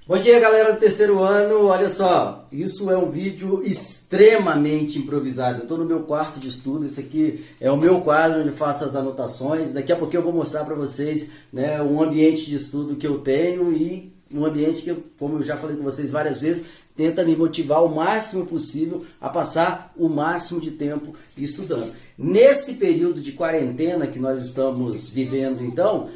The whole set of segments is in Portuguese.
Bom dia, galera do terceiro ano. Olha só, isso é um vídeo extremamente improvisado. Eu estou no meu quarto de estudo. Esse aqui é o meu quadro onde eu faço as anotações. Daqui a pouquinho eu vou mostrar para vocês, né, um ambiente de estudo que eu tenho e um ambiente que, como eu já falei com vocês várias vezes, tenta me motivar o máximo possível a passar o máximo de tempo estudando. Nesse período de quarentena que nós estamos vivendo, então,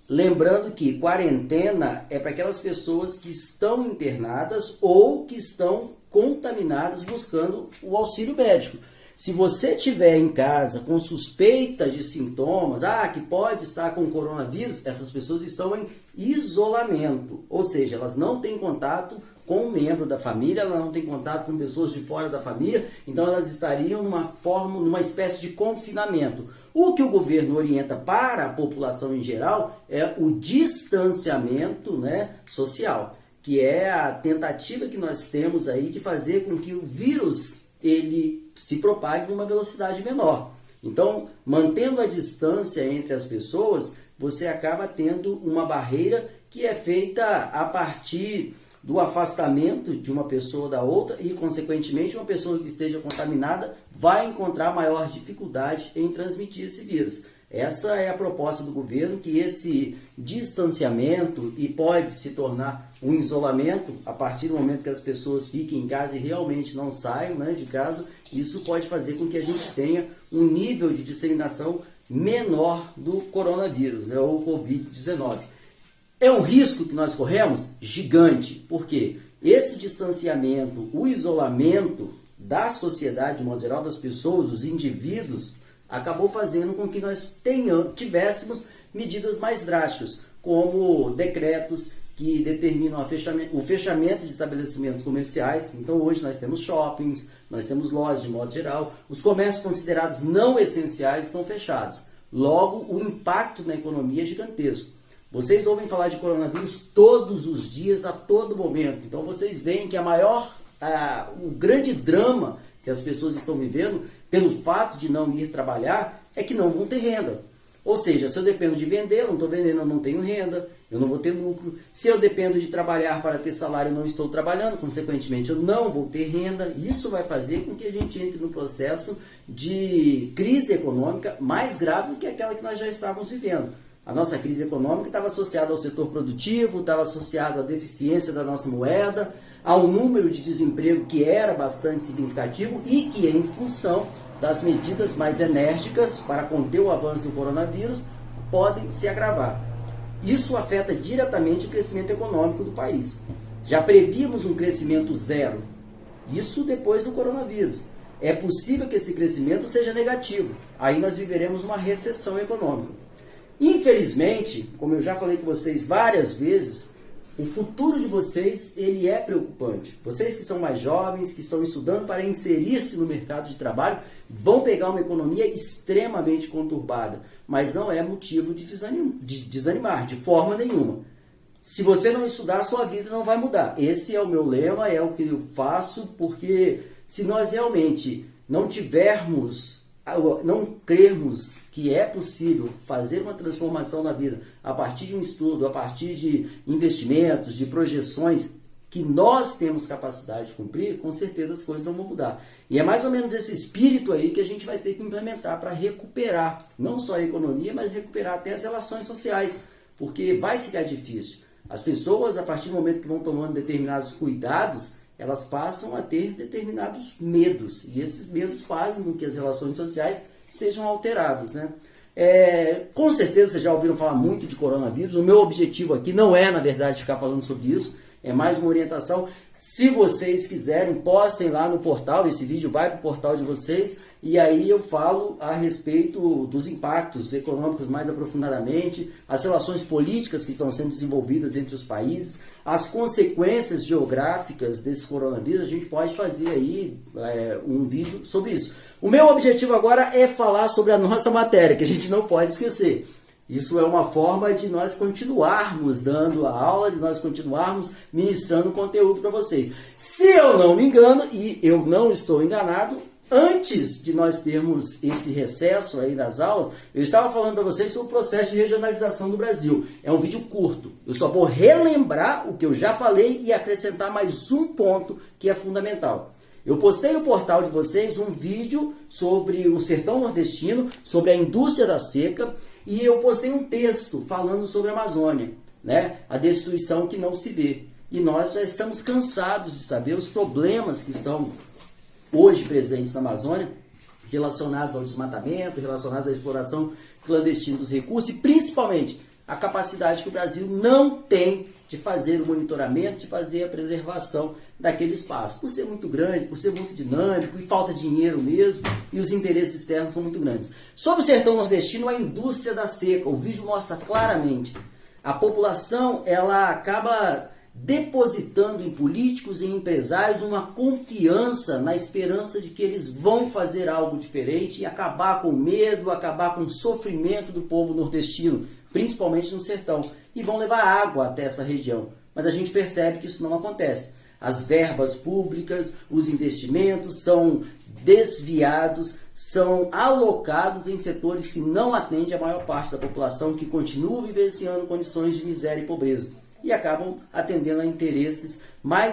lembrando que quarentena é para aquelas pessoas que estão internadas ou que estão contaminadas buscando o auxílio médico. Se você estiver em casa com suspeitas de sintomas, que pode estar com coronavírus, essas pessoas estão em isolamento, ou seja, elas não têm contato com um membro da família, elas não têm contato com pessoas de fora da família, então elas estariam numa espécie de confinamento. O que o governo orienta para a população em geral é o distanciamento, né, social, que é a tentativa que nós temos aí de fazer com que o vírus ele se propague numa velocidade menor. Então, mantendo a distância entre as pessoas, você acaba tendo uma barreira que é feita a partir do afastamento de uma pessoa da outra e, consequentemente, uma pessoa que esteja contaminada vai encontrar maior dificuldade em transmitir esse vírus. Essa é a proposta do governo, que esse distanciamento e pode se tornar um isolamento a partir do momento que as pessoas fiquem em casa e realmente não saiam, né, de casa. Isso pode fazer com que a gente tenha um nível de disseminação menor do coronavírus, né, ou Covid-19. É um risco que nós corremos gigante, porque esse distanciamento, o isolamento da sociedade, de modo geral, das pessoas, dos indivíduos, acabou fazendo com que nós tivéssemos medidas mais drásticas, como decretos que determinam o fechamento de estabelecimentos comerciais. Então hoje nós temos shoppings, nós temos lojas de modo geral, os comércios considerados não essenciais estão fechados. Logo, o impacto na economia é gigantesco. Vocês ouvem falar de coronavírus todos os dias, a todo momento. Então vocês veem que o grande drama que as pessoas estão vivendo, pelo fato de não ir trabalhar, é que não vão ter renda. Ou seja, se eu dependo de vender, eu não estou vendendo, eu não tenho renda, eu não vou ter lucro. Se eu dependo de trabalhar para ter salário, eu não estou trabalhando, consequentemente eu não vou ter renda. Isso vai fazer com que a gente entre no processo de crise econômica mais grave do que aquela que nós já estávamos vivendo. A nossa crise econômica estava associada ao setor produtivo, estava associada à deficiência da nossa moeda, ao número de desemprego que era bastante significativo e que, em função das medidas mais enérgicas para conter o avanço do coronavírus, podem se agravar. Isso afeta diretamente o crescimento econômico do país. Já prevíamos um crescimento zero, isso depois do coronavírus. É possível que esse crescimento seja negativo, aí nós viveremos uma recessão econômica. Infelizmente, como eu já falei com vocês várias vezes, o futuro de vocês ele é preocupante. Vocês que são mais jovens, que estão estudando para inserir-se no mercado de trabalho, vão pegar uma economia extremamente conturbada, mas não é motivo de desanimar, de forma nenhuma. Se você não estudar, a sua vida não vai mudar. Esse é o meu lema, é o que eu faço, porque se nós realmente não crermos que é possível fazer uma transformação na vida a partir de um estudo, a partir de investimentos, de projeções que nós temos capacidade de cumprir, com certeza as coisas vão mudar. E é mais ou menos esse espírito aí que a gente vai ter que implementar para recuperar, não só a economia, mas recuperar até as relações sociais, porque vai ficar difícil. As pessoas, a partir do momento que vão tomando determinados cuidados, elas passam a ter determinados medos, e esses medos fazem com que as relações sociais sejam alteradas, né? Com certeza vocês já ouviram falar muito de coronavírus. O meu objetivo aqui não é, na verdade, ficar falando sobre isso, é mais uma orientação. Se vocês quiserem, postem lá no portal, esse vídeo vai para o portal de vocês, e aí eu falo a respeito dos impactos econômicos mais aprofundadamente, as relações políticas que estão sendo desenvolvidas entre os países, as consequências geográficas desse coronavírus. A gente pode fazer aí um vídeo sobre isso. O meu objetivo agora é falar sobre a nossa matéria, que a gente não pode esquecer. Isso é uma forma de nós continuarmos dando a aula, de nós continuarmos ministrando conteúdo para vocês. Se eu não me engano, e eu não estou enganado, Antes de nós termos esse recesso aí das aulas, eu estava falando para vocês sobre o processo de regionalização do Brasil. É um vídeo curto. Eu só vou relembrar o que eu já falei e acrescentar mais um ponto que é fundamental. Eu postei no portal de vocês um vídeo sobre o sertão nordestino, sobre a indústria da seca, e eu postei um texto falando sobre a Amazônia, né? A destruição que não se vê. E nós já estamos cansados de saber os problemas que estão hoje presentes na Amazônia, relacionados ao desmatamento, relacionados à exploração clandestina dos recursos e principalmente a capacidade que o Brasil não tem de fazer o monitoramento, de fazer a preservação daquele espaço. Por ser muito grande, por ser muito dinâmico e falta dinheiro mesmo, e os interesses externos são muito grandes. Sobre o sertão nordestino, a indústria da seca, o vídeo mostra claramente. A população, ela acaba depositando em políticos e empresários uma confiança na esperança de que eles vão fazer algo diferente e acabar com o medo, acabar com o sofrimento do povo nordestino, principalmente no sertão, e vão levar água até essa região. Mas a gente percebe que isso não acontece. As verbas públicas, os investimentos são desviados, são alocados em setores que não atendem a maior parte da população, que continua vivenciando condições de miséria e pobreza. E acabam atendendo a interesses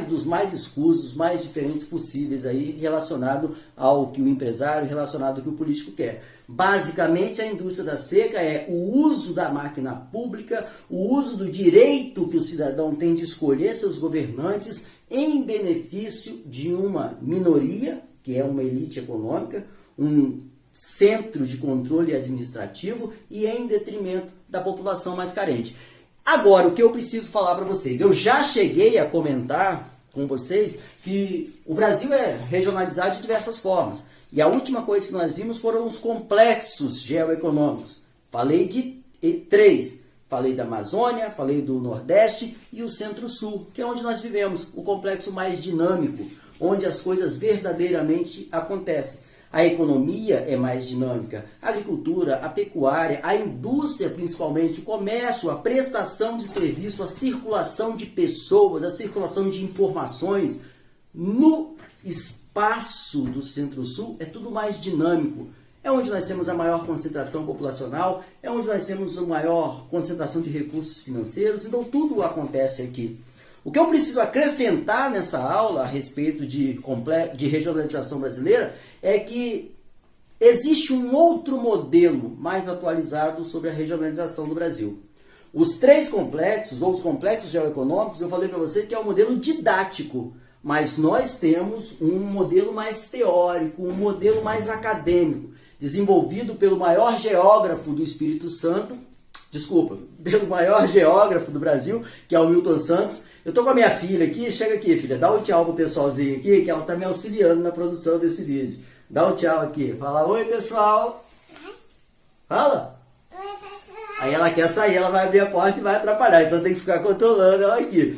dos mais escusos, mais diferentes possíveis aí, relacionado ao que o empresário, relacionado ao que o político quer. Basicamente, a indústria da seca é o uso da máquina pública, o uso do direito que o cidadão tem de escolher seus governantes em benefício de uma minoria, que é uma elite econômica, um centro de controle administrativo e em detrimento da população mais carente. Agora, o que eu preciso falar para vocês? Eu já cheguei a comentar com vocês que o Brasil é regionalizado de diversas formas. E a última coisa que nós vimos foram os complexos geoeconômicos. Falei de 3. Falei da Amazônia, falei do Nordeste e o Centro-Sul, que é onde nós vivemos, o complexo mais dinâmico, onde as coisas verdadeiramente acontecem. A economia é mais dinâmica, a agricultura, a pecuária, a indústria principalmente, o comércio, a prestação de serviço, a circulação de pessoas, a circulação de informações no espaço do Centro-Sul é tudo mais dinâmico. É onde nós temos a maior concentração populacional, é onde nós temos a maior concentração de recursos financeiros, então tudo acontece aqui. O que eu preciso acrescentar nessa aula a respeito de regionalização brasileira é que existe um outro modelo mais atualizado sobre a regionalização do Brasil. Os 3 complexos, ou os complexos geoeconômicos, eu falei para você que é um modelo didático, mas nós temos um modelo mais teórico, um modelo mais acadêmico, desenvolvido pelo maior geógrafo do Espírito Santo, pelo maior geógrafo do Brasil, que é o Milton Santos. Eu tô com a minha filha aqui, chega aqui, filha, dá um tchau pro pessoalzinho aqui, que ela tá me auxiliando na produção desse vídeo. Dá um tchau aqui, fala oi pessoal. Fala. Oi pessoal. Aí ela quer sair, ela vai abrir a porta e vai atrapalhar, então tem que ficar controlando ela aqui.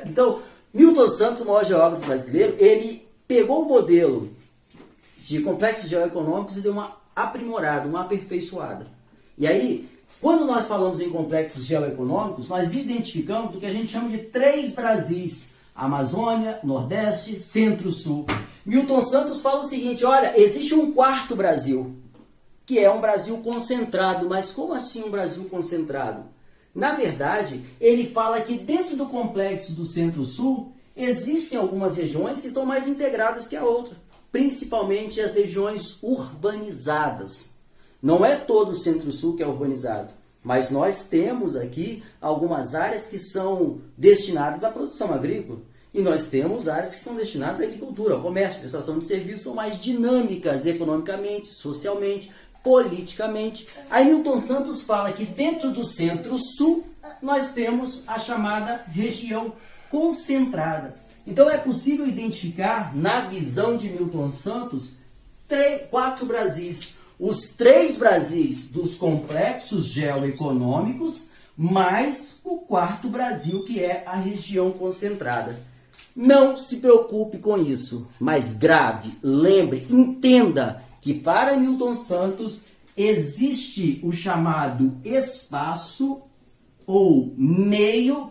Então, Milton Santos, o maior geógrafo brasileiro, ele pegou o modelo de complexos geoeconômicos e deu uma aprimorada, uma aperfeiçoada. E aí, quando nós falamos em complexos geoeconômicos, nós identificamos o que a gente chama de 3 Brasis: Amazônia, Nordeste, Centro-Sul. Milton Santos fala o seguinte: olha, existe um 4º Brasil, que é um Brasil concentrado. Mas como assim um Brasil concentrado? Na verdade, ele fala que dentro do complexo do Centro-Sul existem algumas regiões que são mais integradas que a outra, principalmente as regiões urbanizadas. Não é todo o Centro-Sul que é urbanizado, mas nós temos aqui algumas áreas que são destinadas à produção agrícola. E nós temos áreas que são destinadas à agricultura, ao comércio, prestação de serviços, são mais dinâmicas economicamente, socialmente, politicamente. Aí Milton Santos fala que dentro do Centro-Sul nós temos a chamada região concentrada. Então é possível identificar, na visão de Milton Santos, 4 Brasis. Os 3 Brasis dos complexos geoeconômicos, mais o 4º Brasil, que é a região concentrada. Não se preocupe com isso, mas grave, lembre, entenda que para Milton Santos existe o chamado espaço ou meio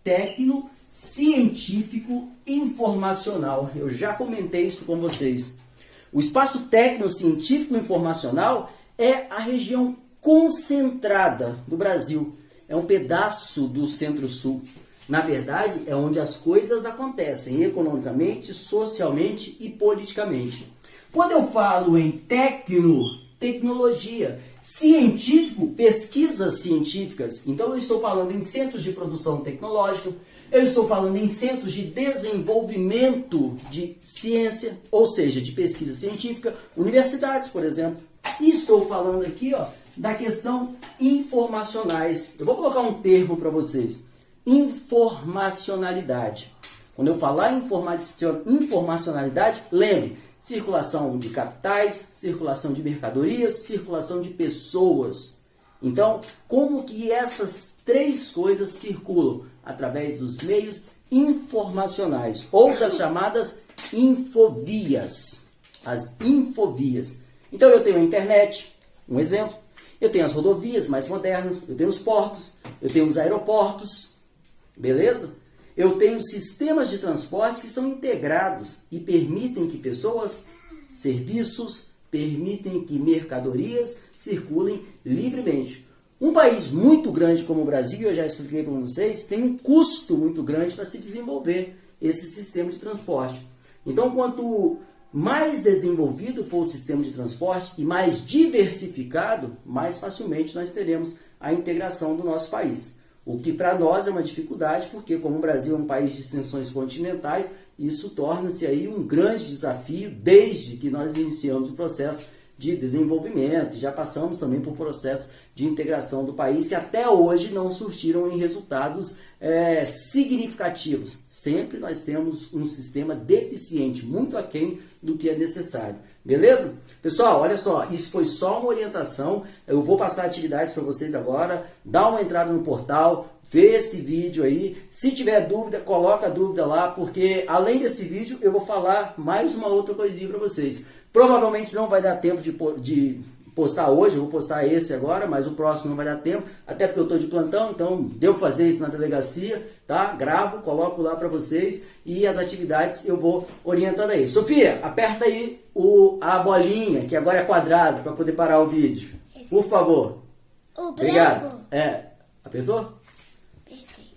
técnico, científico, informacional. Eu já comentei isso com vocês. O espaço técnico-científico informacional é a região concentrada do Brasil. É um pedaço do Centro-Sul. Na verdade, é onde as coisas acontecem economicamente, socialmente e politicamente. Quando eu falo em tecnologia, científico, pesquisas científicas, então eu estou falando em centros de produção tecnológica, eu estou falando em centros de desenvolvimento de ciência, ou seja, de pesquisa científica, universidades, por exemplo. E estou falando aqui, ó, da questão informacionais. Eu vou colocar um termo para vocês. Informacionalidade. Quando eu falar em informacionalidade, lembre, circulação de capitais, circulação de mercadorias, circulação de pessoas. Então, como que essas três coisas circulam? Através dos meios informacionais, ou das chamadas infovias. As infovias. Então, eu tenho a internet, um exemplo. Eu tenho as rodovias mais modernas, eu tenho os portos, eu tenho os aeroportos, beleza? Eu tenho sistemas de transporte que são integrados e permitem que pessoas, serviços, permitem que mercadorias circulem livremente. Um país muito grande como o Brasil, eu já expliquei para vocês, tem um custo muito grande para se desenvolver esse sistema de transporte. Então, quanto mais desenvolvido for o sistema de transporte e mais diversificado, mais facilmente nós teremos a integração do nosso país. O que para nós é uma dificuldade, porque como o Brasil é um país de extensões continentais, isso torna-se aí um grande desafio desde que nós iniciamos o processo de desenvolvimento. Já passamos também por processo de integração do país que até hoje não surtiram em resultados significativos. Sempre nós temos um sistema deficiente, muito aquém do que é necessário. Beleza? Pessoal, olha só, isso foi só uma orientação. Eu vou passar atividades para vocês agora. Dá uma entrada no portal, vê esse vídeo aí. Se tiver dúvida, coloca a dúvida lá, porque além desse vídeo eu vou falar mais uma outra coisinha para vocês. Provavelmente não vai dar tempo de postar hoje, eu vou postar esse agora, mas o próximo não vai dar tempo, até porque eu estou de plantão, então devo fazer isso na delegacia, tá? Gravo, coloco lá para vocês e as atividades eu vou orientando aí. Sofia, aperta aí a bolinha, que agora é quadrada, para poder parar o vídeo. Por favor. O branco. Obrigado. Apertou? Apertei.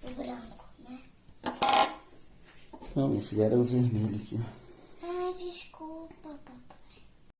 O branco, né? Não, minha filha, era o vermelho aqui.